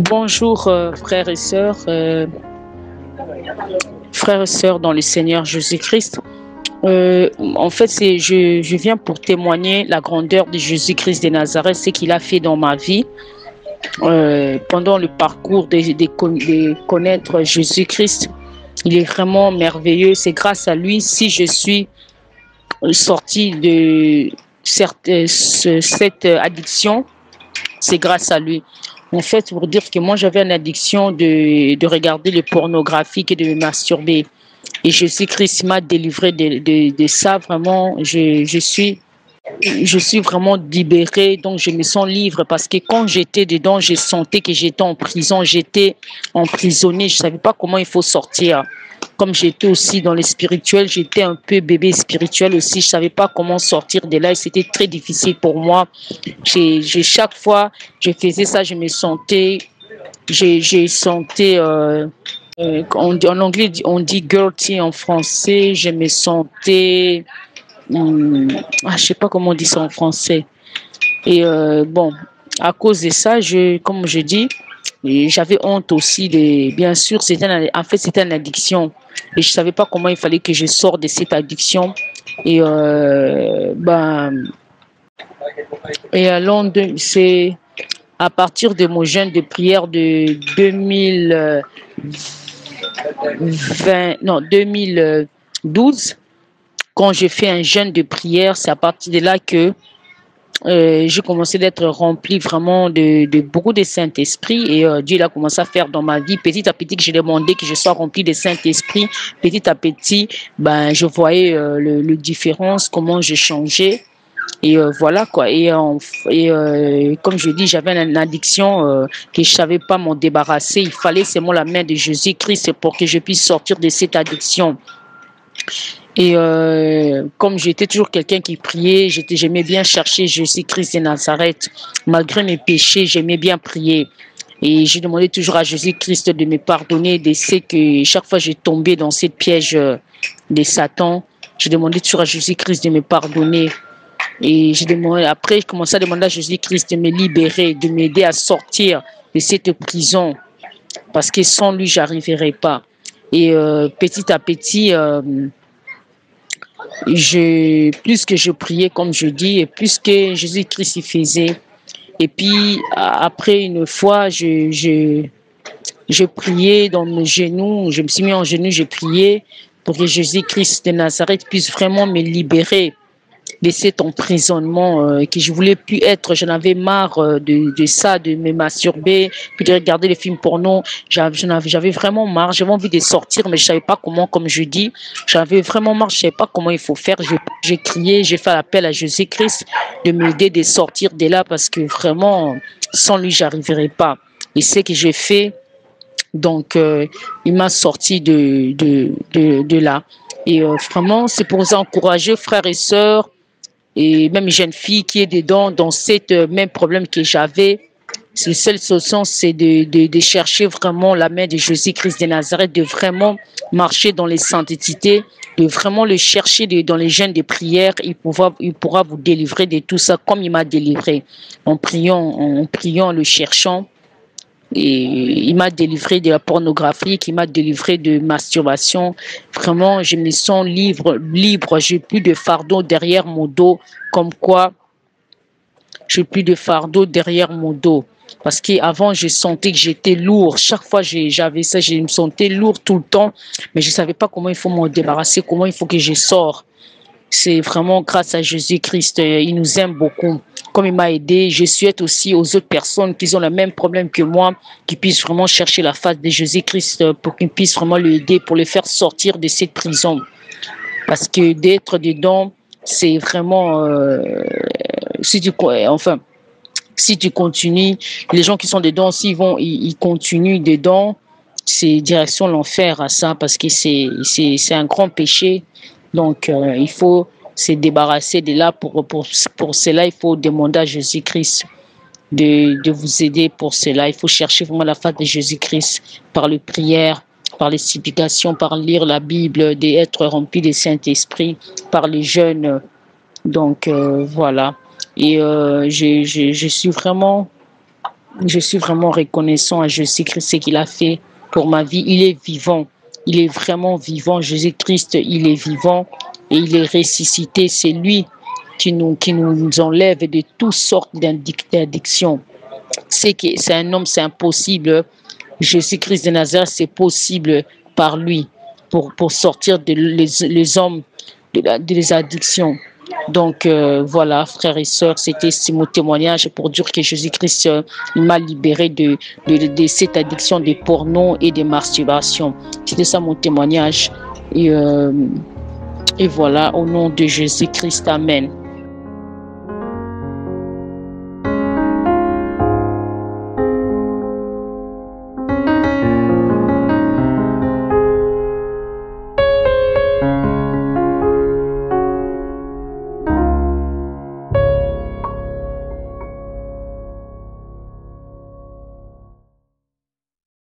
Bonjour frères et sœurs dans le Seigneur Jésus-Christ. En fait, je viens pour témoigner la grandeur de Jésus-Christ de Nazareth, ce qu'il a fait dans ma vie. Pendant le parcours de connaître Jésus-Christ, il est vraiment merveilleux. C'est grâce à lui si je suis sorti de cette addiction. C'est grâce à lui. En fait, pour dire que moi, j'avais une addiction de regarder le pornographique et de me masturber. Et Jésus-Christ m'a délivré de ça. Vraiment, je suis vraiment libérée. Donc, je me sens libre parce que quand j'étais dedans, je sentais que j'étais en prison. J'étais emprisonnée. Je ne savais pas comment il faut sortir. Comme j'étais aussi dans le spirituel, j'étais un peu bébé spirituel aussi. Je ne savais pas comment sortir de là et c'était très difficile pour moi. Chaque fois je faisais ça, je me sentais, j'ai senti, en anglais, on dit guilty en français. Je me sentais, je ne sais pas comment on dit ça en français. Et bon, à cause de ça, comme je dis, j'avais honte aussi. Bien sûr, c'était une addiction. Et je ne savais pas comment il fallait que je sorte de cette addiction. Et, c'est à partir de mon jeûne de prière de 2012, quand j'ai fait un jeûne de prière, c'est à partir de là que j'ai commencé d'être rempli vraiment de beaucoup de Saint-Esprit et Dieu a commencé à faire dans ma vie. Petit à petit, que j'ai demandé que je sois rempli de Saint-Esprit. Petit à petit, je voyais le différence, comment je changeais. Et voilà quoi. Et comme je dis, j'avais une addiction que je ne savais pas m'en débarrasser. Il fallait seulement la main de Jésus-Christ pour que je puisse sortir de cette addiction. Et comme j'étais toujours quelqu'un qui priait, j'aimais bien chercher Jésus-Christ de Nazareth. Malgré mes péchés, j'aimais bien prier. Et je demandais toujours à Jésus-Christ de me pardonner de ce que chaque fois j'ai tombé dans ce piège de Satan. Je demandais toujours à Jésus-Christ de me pardonner. Et après, je commençais à demander à Jésus-Christ de me libérer, de m'aider à sortir de cette prison. Parce que sans lui, je n'arriverais pas. Et petit à petit, plus que je priais, comme je dis, et plus que Jésus-Christ y faisait. Et puis, après, une fois, je priais dans mes genoux, je me suis mis en genoux, je priais pour que Jésus-Christ de Nazareth puisse vraiment me libérer de cet emprisonnement que je voulais plus être. J'en avais marre de ça, de me masturber, puis de regarder les films porno. J'avais vraiment marre. J'avais envie de sortir, mais je savais pas comment, comme je dis. J'avais vraiment marre. Je savais pas comment il faut faire. J'ai crié, j'ai fait appel à Jésus-Christ de m'aider de sortir de là parce que vraiment, sans lui, j'arriverais pas. Et c'est ce que j'ai fait. Donc, il m'a sorti de là. Et vraiment, c'est pour vous encourager, frères et sœurs, et même jeunes filles qui est dedans, dans cette même problème que j'avais. La seule solution, c'est de chercher vraiment la main de Jésus-Christ de Nazareth, de vraiment marcher dans les saintetés, de vraiment le chercher dans les jeûnes de prière. Il pourra vous délivrer de tout ça comme il m'a délivré en priant, le cherchant. Et il m'a délivré de la pornographie, il m'a délivré de masturbation. Vraiment, je me sens libre. J'ai plus de fardeau derrière mon dos. Comme quoi, j'ai plus de fardeau derrière mon dos. Parce qu'avant, je sentais que j'étais lourd. Chaque fois j'avais ça, je me sentais lourd tout le temps. Mais je ne savais pas comment il faut m'en débarrasser, comment il faut que je sorte. C'est vraiment grâce à Jésus-Christ. Il nous aime beaucoup. Comme il m'a aidé, je souhaite aussi aux autres personnes qui ont le même problème que moi, qui puissent vraiment chercher la face de Jésus-Christ pour qu'ils puissent vraiment l'aider, pour le faire sortir de cette prison. Parce que d'être dedans, c'est vraiment... si tu continues, les gens qui sont dedans, ils continuent dedans, c'est direction l'enfer à ça, parce que c'est un grand péché. Donc, il faut se débarrasser de là. Pour cela, il faut demander à Jésus-Christ de vous aider pour cela. Il faut chercher vraiment la face de Jésus-Christ par les prières, par les supplications, par lire la Bible, d'être rempli du Saint-Esprit, par les jeûnes. Donc, voilà. Et je suis vraiment Je suis vraiment reconnaissant à Jésus-Christ ce qu'il a fait pour ma vie. Il est vivant. Il est vraiment vivant. Jésus-Christ, il est vivant et il est ressuscité. C'est lui qui nous enlève de toutes sortes d'addictions. C'est un homme, c'est impossible. Jésus-Christ de Nazareth, c'est possible par lui pour sortir les hommes des addictions. Donc voilà, frères et sœurs, c'était mon témoignage pour dire que Jésus-Christ il m'a libéré de cette addiction de porno et de masturbation. C'était ça mon témoignage. Et voilà, au nom de Jésus-Christ, amen.